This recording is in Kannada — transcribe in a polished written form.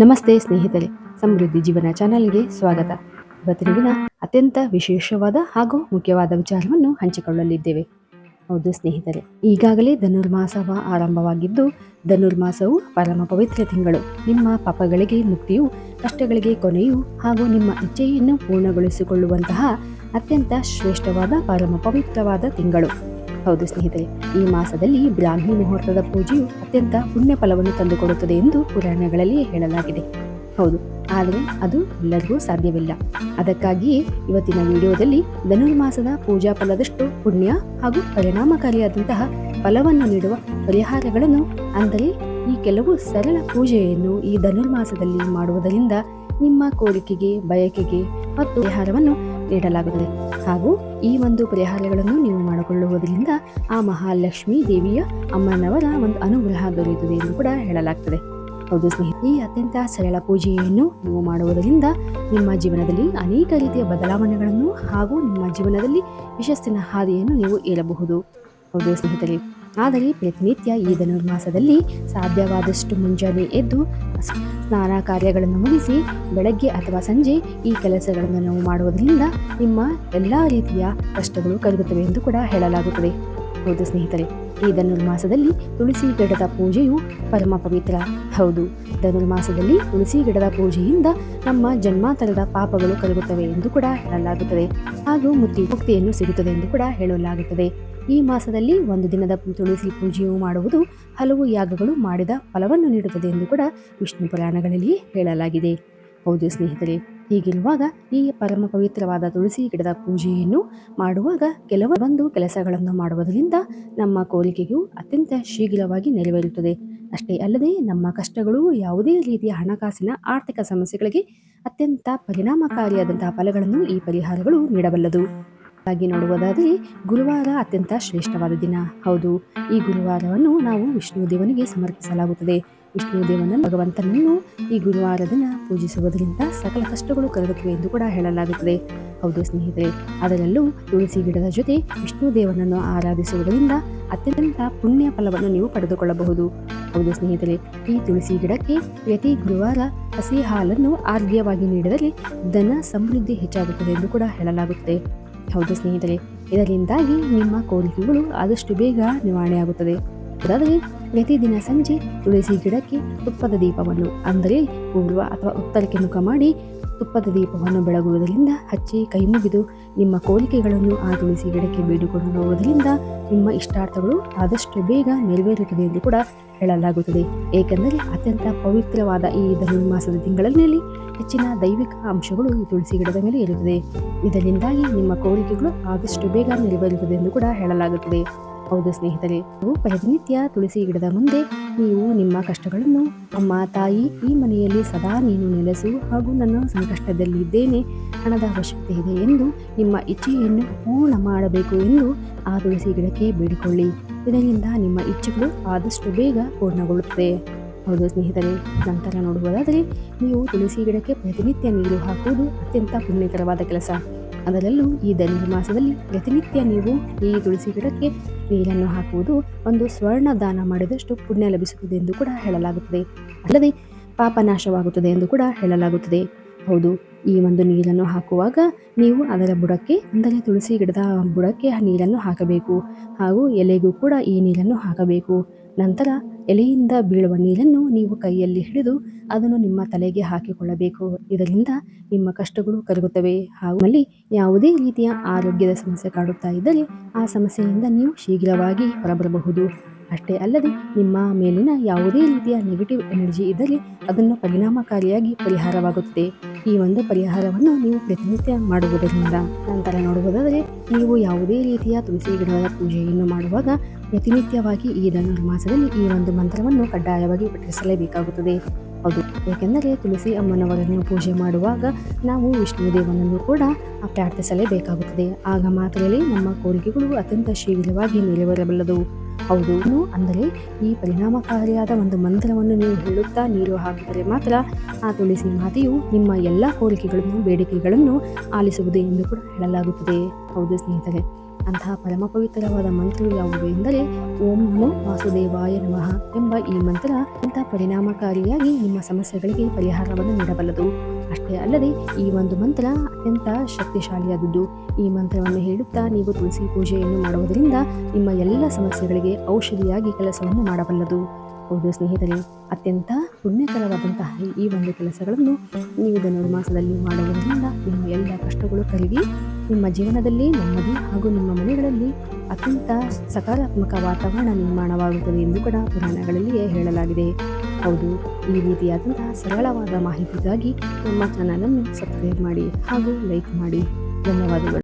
ನಮಸ್ತೆ ಸ್ನೇಹಿತರೆ, ಸಮೃದ್ಧಿ ಜೀವನ ಚಾನೆಲ್ಗೆ ಸ್ವಾಗತ. ಇವತ್ತಿನ ದಿನ ಅತ್ಯಂತ ವಿಶೇಷವಾದ ಹಾಗೂ ಮುಖ್ಯವಾದ ವಿಚಾರವನ್ನು ಹಂಚಿಕೊಳ್ಳಲಿದ್ದೇವೆ. ಹೌದು ಸ್ನೇಹಿತರೆ, ಈಗಾಗಲೇ ಧನುರ್ಮಾಸವ ಆರಂಭವಾಗಿದ್ದು, ಧನುರ್ಮಾಸವು ಪರಮ ಪವಿತ್ರ ತಿಂಗಳು. ನಿಮ್ಮ ಪಾಪಗಳಿಗೆ ಮುಕ್ತಿಯು, ಕಷ್ಟಗಳಿಗೆ ಕೊನೆಯು ಹಾಗೂ ನಿಮ್ಮ ಇಚ್ಛೆಯನ್ನು ಪೂರ್ಣಗೊಳಿಸಿಕೊಳ್ಳುವಂತಹ ಅತ್ಯಂತ ಶ್ರೇಷ್ಠವಾದ ಪರಮ ಪವಿತ್ರವಾದ ತಿಂಗಳು. ಹೌದು ಸ್ನೇಹಿತರೆ, ಈ ಮಾಸದಲ್ಲಿ ಬ್ರಾಹ್ಮಿ ಮುಹೂರ್ತದ ಪೂಜೆಯು ಅತ್ಯಂತ ಪುಣ್ಯ ಫಲವನ್ನು ತಂದುಕೊಡುತ್ತದೆ ಎಂದು ಪುರಾಣಗಳಲ್ಲಿ ಹೇಳಲಾಗಿದೆ. ಹೌದು, ಆದರೆ ಅದು ಎಲ್ಲರಿಗೂ ಸಾಧ್ಯವಿಲ್ಲ. ಅದಕ್ಕಾಗಿಯೇ ಇವತ್ತಿನ ವಿಡಿಯೋದಲ್ಲಿ ಧನುರ್ಮಾಸದ ಪೂಜಾ ಫಲದಷ್ಟು ಪುಣ್ಯ ಹಾಗೂ ಪರಿಣಾಮಕಾರಿಯಾದಂತಹ ಫಲವನ್ನು ನೀಡುವ ಪರಿಹಾರಗಳನ್ನು, ಅಂದರೆ ಈ ಕೆಲವು ಸರಳ ಪೂಜೆಯನ್ನು ಈ ಧನುರ್ಮಾಸದಲ್ಲಿ ಮಾಡುವುದರಿಂದ ನಿಮ್ಮ ಕೋರಿಕೆಗೆ, ಬಯಕೆಗೆ ಮತ್ತು ಪರಿಹಾರವನ್ನು ನೀಡಲಾಗುತ್ತದೆ. ಹಾಗೂ ಈ ಒಂದು ಪರಿಹಾರಗಳನ್ನು ನೀವು ಮಾಡಿಕೊಳ್ಳುವುದರಿಂದ ಆ ಮಹಾಲಕ್ಷ್ಮೀ ದೇವಿಯ ಅಮ್ಮನವರ ಒಂದು ಅನುಗ್ರಹ ದೊರೆಯುತ್ತದೆ ಎಂದು ಕೂಡ ಹೇಳಲಾಗ್ತದೆ. ಹೌದು ಸ್ನೇಹಿತರೆ, ಈ ಅತ್ಯಂತ ಸರಳ ಪೂಜೆಯನ್ನು ನೀವು ಮಾಡುವುದರಿಂದ ನಿಮ್ಮ ಜೀವನದಲ್ಲಿ ಅನೇಕ ರೀತಿಯ ಬದಲಾವಣೆಗಳನ್ನು ಹಾಗೂ ನಿಮ್ಮ ಜೀವನದಲ್ಲಿ ಯಶಸ್ಸಿನ ಹಾದಿಯನ್ನು ನೀವು ಏರಬಹುದು. ಹೌದು ಸ್ನೇಹಿತರೆ, ಆದರೆ ಪ್ರತಿನಿತ್ಯ ಈ ಧನುರ್ಮಾಸದಲ್ಲಿ ಸಾಧ್ಯವಾದಷ್ಟು ಮುಂಜಾನೆ ಎದ್ದು ಸ್ನಾನ ಕಾರ್ಯಗಳನ್ನು ಮುಗಿಸಿ ಬೆಳಗ್ಗೆ ಅಥವಾ ಸಂಜೆ ಈ ಕೆಲಸಗಳನ್ನು ನಾವು ಮಾಡುವುದರಿಂದ ನಿಮ್ಮ ಎಲ್ಲ ರೀತಿಯ ಕಷ್ಟಗಳು ಕರಗುತ್ತವೆ ಎಂದು ಕೂಡ ಹೇಳಲಾಗುತ್ತದೆ. ಹೌದು ಸ್ನೇಹಿತರೆ, ಈ ಧನುರ್ಮಾಸದಲ್ಲಿ ತುಳಸಿ ಗಿಡದ ಪೂಜೆಯು ಪರಮ ಪವಿತ್ರ. ಹೌದು, ಧನುರ್ಮಾಸದಲ್ಲಿ ತುಳಸಿ ಗಿಡದ ಪೂಜೆಯಿಂದ ನಮ್ಮ ಜನ್ಮಾಂತರದ ಪಾಪಗಳು ಕರಗುತ್ತವೆ ಎಂದು ಕೂಡ ಹೇಳಲಾಗುತ್ತದೆ. ಹಾಗೂ ಮುಕ್ತಿಯನ್ನು ಸಿಗುತ್ತದೆ ಎಂದು ಕೂಡ ಹೇಳಲಾಗುತ್ತದೆ. ಈ ಮಾಸದಲ್ಲಿ ಒಂದು ದಿನದ ತುಳಸಿ ಪೂಜೆಯು ಮಾಡುವುದು ಹಲವು ಯಾಗಗಳು ಮಾಡಿದ ಫಲವನ್ನು ನೀಡುತ್ತದೆ ಎಂದು ಕೂಡ ವಿಷ್ಣು ಪುರಾಣಗಳಲ್ಲಿ ಹೇಳಲಾಗಿದೆ. ಹೌದು ಸ್ನೇಹಿತರೆ, ಹೀಗಿರುವಾಗ ಈ ಪರಮ ಪವಿತ್ರವಾದ ತುಳಸಿ ಗಿಡದ ಪೂಜೆಯನ್ನು ಮಾಡುವಾಗ ಕೆಲವೊಂದು ಕೆಲಸಗಳನ್ನು ಮಾಡುವುದರಿಂದ ನಮ್ಮ ಕೋರಿಕೆಯು ಅತ್ಯಂತ ಶೀಘ್ರವಾಗಿ ನೆರವೇರುತ್ತದೆ. ಅಷ್ಟೇ ಅಲ್ಲದೆ ನಮ್ಮ ಕಷ್ಟಗಳು, ಯಾವುದೇ ರೀತಿಯ ಹಣಕಾಸಿನ ಆರ್ಥಿಕ ಸಮಸ್ಯೆಗಳಿಗೆ ಅತ್ಯಂತ ಪರಿಣಾಮಕಾರಿಯಾದಂತಹ ಫಲಗಳನ್ನು ಈ ಪರಿಹಾರಗಳು ನೀಡಬಲ್ಲದು. ಹಾಗೆ ನೋಡುವುದಾದರೆ ಗುರುವಾರ ಅತ್ಯಂತ ಶ್ರೇಷ್ಠವಾದ ದಿನ. ಹೌದು, ಈ ಗುರುವಾರವನ್ನು ನಾವು ವಿಷ್ಣು ದೇವನಿಗೆ ಸಮರ್ಪಿಸಲಾಗುತ್ತದೆ. ವಿಷ್ಣು ದೇವನನ್ನು, ಭಗವಂತನನ್ನು ಈ ಗುರುವಾರ ದಿನ ಪೂಜಿಸುವುದರಿಂದ ಸಕಲ ಕಷ್ಟಗಳು ಕರಗುತ್ತವೆ ಎಂದು ಕೂಡ ಹೇಳಲಾಗುತ್ತದೆ. ಹೌದು ಸ್ನೇಹಿತರೆ, ಅದರಲ್ಲೂ ತುಳಸಿ ಗಿಡದ ಜೊತೆ ವಿಷ್ಣು ದೇವನನ್ನು ಆರಾಧಿಸುವುದರಿಂದ ಅತ್ಯಂತ ಪುಣ್ಯ ಫಲವನ್ನು ನೀವು ಪಡೆದುಕೊಳ್ಳಬಹುದು. ಹೌದು ಸ್ನೇಹಿತರೆ, ಈ ತುಳಸಿ ಗಿಡಕ್ಕೆ ಪ್ರತಿ ಗುರುವಾರ ಹಸಿ ಹಾಲನ್ನು ಆರ್ಘ್ಯವಾಗಿ ನೀಡಿದರೆ ಧನ ಸಮೃದ್ಧಿ ಹೆಚ್ಚಾಗುತ್ತದೆ ಎಂದು ಕೂಡ ಹೇಳಲಾಗುತ್ತದೆ. ಹೌದು ಸ್ನೇಹಿತರೆ, ಇದರಿಂದಾಗಿ ನಿಮ್ಮ ಕೋರಿಕೆಗಳು ಆದಷ್ಟು ಬೇಗ ನಿವಾರಣೆಯಾಗುತ್ತದೆ. ಅದಾದರೆ ಪ್ರತಿದಿನ ಸಂಜೆ ತುಳಸಿ ಗಿಡಕ್ಕೆ ತುಪ್ಪದ ದೀಪವನ್ನು, ಅಂದರೆ ಪೂರ್ವ ಅಥವಾ ಉತ್ತರಕ್ಕೆ ಮುಖ ಮಾಡಿ ತುಪ್ಪದ ದೀಪವನ್ನು ಬೆಳಗುವುದರಿಂದ ಹಚ್ಚಿ ಕೈ ಮುಗಿದು ನಿಮ್ಮ ಕೋರಿಕೆಗಳನ್ನು ಆ ತುಳಸಿ ಗಿಡಕ್ಕೆ ಬೇಡಿಕೊಂಡು ಹೋಗುವುದರಿಂದ ನಿಮ್ಮ ಇಷ್ಟಾರ್ಥಗಳು ಆದಷ್ಟು ಬೇಗ ನೆರವೇರುತ್ತದೆ ಎಂದು ಕೂಡ ಹೇಳಲಾಗುತ್ತದೆ. ಏಕೆಂದರೆ ಅತ್ಯಂತ ಪವಿತ್ರವಾದ ಈ ಧನುರ್ಮಾಸದ ತಿಂಗಳಲ್ಲಿ ಹೆಚ್ಚಿನ ದೈವಿಕ ಅಂಶಗಳು ಈ ತುಳಸಿ ಗಿಡದ ಮೇಲೆ ಇರುತ್ತದೆ. ಇದರಿಂದಾಗಿ ನಿಮ್ಮ ಕೋರಿಕೆಗಳು ಆದಷ್ಟು ಬೇಗ ನೆರವೇರುತ್ತದೆ ಎಂದು ಕೂಡ ಹೇಳಲಾಗುತ್ತದೆ. ಹೌದು ಸ್ನೇಹಿತರೆ, ನೀವು ಪ್ರತಿನಿತ್ಯ ತುಳಸಿ ಗಿಡದ ಮುಂದೆ ನೀವು ನಿಮ್ಮ ಕಷ್ಟಗಳನ್ನು, ಅಮ್ಮ ತಾಯಿ ಈ ಮನೆಯಲ್ಲಿ ಸದಾ ನೀನು ನೆಲೆಸು ಹಾಗೂ ನಾನು ಸಂಕಷ್ಟದಲ್ಲಿದ್ದೇನೆ, ಹಣದ ಅವಶ್ಯಕತೆ ಇದೆ ಎಂದು ನಿಮ್ಮ ಇಚ್ಛೆಯನ್ನು ಪೂರ್ಣ ಮಾಡಬೇಕು ಎಂದು ಆ ತುಳಸಿ ಗಿಡಕ್ಕೆ ಬೇಡಿಕೊಳ್ಳಿ. ಇದರಿಂದ ನಿಮ್ಮ ಇಚ್ಛೆಗಳು ಆದಷ್ಟು ಬೇಗ ಪೂರ್ಣಗೊಳ್ಳುತ್ತದೆ. ಹೌದು ಸ್ನೇಹಿತರೆ, ನಂತರ ನೋಡುವುದಾದರೆ ನೀವು ತುಳಸಿ ಗಿಡಕ್ಕೆ ಪ್ರತಿನಿತ್ಯ ನೀರು ಹಾಕುವುದು ಅತ್ಯಂತ ಪುಣ್ಯಕರವಾದ ಕೆಲಸ. ಅದರಲ್ಲೂ ಈ ಧನುರ್ಮಾಸದಲ್ಲಿ ಪ್ರತಿನಿತ್ಯ ನೀವು ಈ ತುಳಸಿ ಗಿಡಕ್ಕೆ ನೀರನ್ನು ಹಾಕುವುದು ಒಂದು ಸ್ವರ್ಣ ದಾನ ಮಾಡಿದಷ್ಟು ಪುಣ್ಯ ಲಭಿಸುತ್ತದೆ ಎಂದು ಕೂಡ ಹೇಳಲಾಗುತ್ತದೆ. ಅಲ್ಲದೆ ಪಾಪನಾಶವಾಗುತ್ತದೆ ಎಂದು ಕೂಡ ಹೇಳಲಾಗುತ್ತದೆ. ಹೌದು, ಈ ಒಂದು ನೀರನ್ನು ಹಾಕುವಾಗ ನೀವು ಅದರ ಬುಡಕ್ಕೆ, ಅಂದರೆ ತುಳಸಿ ಗಿಡದ ಬುಡಕ್ಕೆ ಆ ನೀರನ್ನು ಹಾಕಬೇಕು. ಹಾಗೂ ಎಲೆಗೂ ಕೂಡ ಈ ನೀರನ್ನು ಹಾಕಬೇಕು. ನಂತರ ಎಲೆಯಿಂದ ಬೀಳುವ ನೀರನ್ನು ನೀವು ಕೈಯಲ್ಲಿ ಹಿಡಿದು ಅದನ್ನು ನಿಮ್ಮ ತಲೆಗೆ ಹಾಕಿಕೊಳ್ಳಬೇಕು. ಇದರಿಂದ ನಿಮ್ಮ ಕಷ್ಟಗಳು ಕರಗುತ್ತವೆ. ಹಾಗೂ ಅಲ್ಲಿ ಯಾವುದೇ ರೀತಿಯ ಆರೋಗ್ಯದ ಸಮಸ್ಯೆ ಕಾಡುತ್ತಾ ಇದ್ದರೆ ಆ ಸಮಸ್ಯೆಯಿಂದ ನೀವು ಶೀಘ್ರವಾಗಿ ಹೊರಬರಬಹುದು. ಅಷ್ಟೇ ಅಲ್ಲದೆ ನಿಮ್ಮ ಮೇಲಿನ ಯಾವುದೇ ರೀತಿಯ ನೆಗೆಟಿವ್ ಎನರ್ಜಿ ಇದ್ದರೆ ಅದನ್ನು ಪರಿಣಾಮಕಾರಿಯಾಗಿ ಪರಿಹಾರವಾಗುತ್ತದೆ. ಈ ಒಂದು ಪರಿಹಾರವನ್ನು ನೀವು ಪ್ರತಿನಿತ್ಯ ಮಾಡುವುದರಿಂದ. ನಂತರ ನೋಡುವುದಾದರೆ ನೀವು ಯಾವುದೇ ರೀತಿಯ ತುಳಸಿ ಗಿಡದ ಪೂಜೆಯನ್ನು ಮಾಡುವಾಗ ಪ್ರತಿನಿತ್ಯವಾಗಿ ಈ ಧನುರ್ಮಾಸದಲ್ಲಿ ಈ ಒಂದು ಮಂತ್ರವನ್ನು ಕಡ್ಡಾಯವಾಗಿ ಪಠಿಸಲೇಬೇಕಾಗುತ್ತದೆ. ಹೌದು, ಏಕೆಂದರೆ ತುಳಸಿ ಅಮ್ಮನವರನ್ನು ಪೂಜೆ ಮಾಡುವಾಗ ನಾವು ವಿಷ್ಣು ದೇವನನ್ನು ಕೂಡ ಪ್ರಾರ್ಥಿಸಲೇಬೇಕಾಗುತ್ತದೆ. ಆಗ ಮಾತ್ರವೇ ನಮ್ಮ ಕೋರಿಕೆಗಳು ಅತ್ಯಂತ ಶೀಘ್ರವಾಗಿ ನೆರವೇರಬಲ್ಲದು. ಹೌದು, ಅಂದರೆ ಈ ಪರಿಣಾಮಕಾರಿಯಾದ ಒಂದು ಮಂತ್ರವನ್ನು ನೀವು ಹೇಳುತ್ತಾ ನೀರು ಹಾಕಿದರೆ ಮಾತ್ರ ಆ ತುಳಸಿ ಮಾತೆಯು ನಿಮ್ಮ ಎಲ್ಲ ಕೋರಿಕೆಗಳನ್ನು, ಬೇಡಿಕೆಗಳನ್ನು ಆಲಿಸುವುದು ಎಂದು ಕೂಡ ಹೇಳಲಾಗುತ್ತದೆ. ಹೌದು ಸ್ನೇಹಿತರೆ, ಅಂತಹ ಪರಮ ಪವಿತ್ರವಾದ ಮಂತ್ರವು ಯಾವುದು ಎಂದರೆ ಓಂ ನಮೋ ವಾಸುದೇವಾಯ ನಮಃ ಎಂಬ ಈ ಮಂತ್ರ ಅತ್ಯಂತ ಪರಿಣಾಮಕಾರಿಯಾಗಿ ನಿಮ್ಮ ಸಮಸ್ಯೆಗಳಿಗೆ ಪರಿಹಾರವನ್ನು ನೀಡಬಲ್ಲದು. ಅಷ್ಟೇ ಅಲ್ಲದೆ ಈ ಒಂದು ಮಂತ್ರ ಅತ್ಯಂತ ಶಕ್ತಿಶಾಲಿಯಾದದ್ದು. ಈ ಮಂತ್ರವನ್ನು ಹೇಳುತ್ತಾ ನೀವು ತುಳಸಿ ಪೂಜೆಯನ್ನು ಮಾಡುವುದರಿಂದ ನಿಮ್ಮ ಎಲ್ಲ ಸಮಸ್ಯೆಗಳಿಗೆ ಔಷಧಿಯಾಗಿ ಕೆಲಸವನ್ನು ಮಾಡಬಲ್ಲದು. ಹೌದು ಸ್ನೇಹಿತರೆ, ಅತ್ಯಂತ ಪುಣ್ಯಕರವಾದಂತಹ ಈ ಒಂದು ಕೆಲಸಗಳನ್ನು ನೀವು ಧನುರ್ಮಾಸದಲ್ಲಿ ಮಾಡುವುದರಿಂದ ನಿಮ್ಮ ಎಲ್ಲ ಕಷ್ಟಗಳು ಕರಗಿ ನಿಮ್ಮ ಜೀವನದಲ್ಲಿ ನೆಮ್ಮದಿ ಹಾಗೂ ನಿಮ್ಮ ಮನೆಗಳಲ್ಲಿ ಅತ್ಯಂತ ಸಕಾರಾತ್ಮಕ ವಾತಾವರಣ ನಿರ್ಮಾಣವಾಗುತ್ತದೆ ಎಂದು ಕೂಡ ಪುರಾಣಗಳಲ್ಲಿಯೇ ಹೇಳಲಾಗಿದೆ. ಹೌದು, ಈ ರೀತಿಯಾದಂತಹ ಸರಳವಾದ ಮಾಹಿತಿಗಾಗಿ ನಮ್ಮ ಚಾನಲನ್ನು ಸಬ್ಸ್ಕ್ರೈಬ್ ಮಾಡಿ ಹಾಗೂ ಲೈಕ್ ಮಾಡಿ. ಧನ್ಯವಾದಗಳು.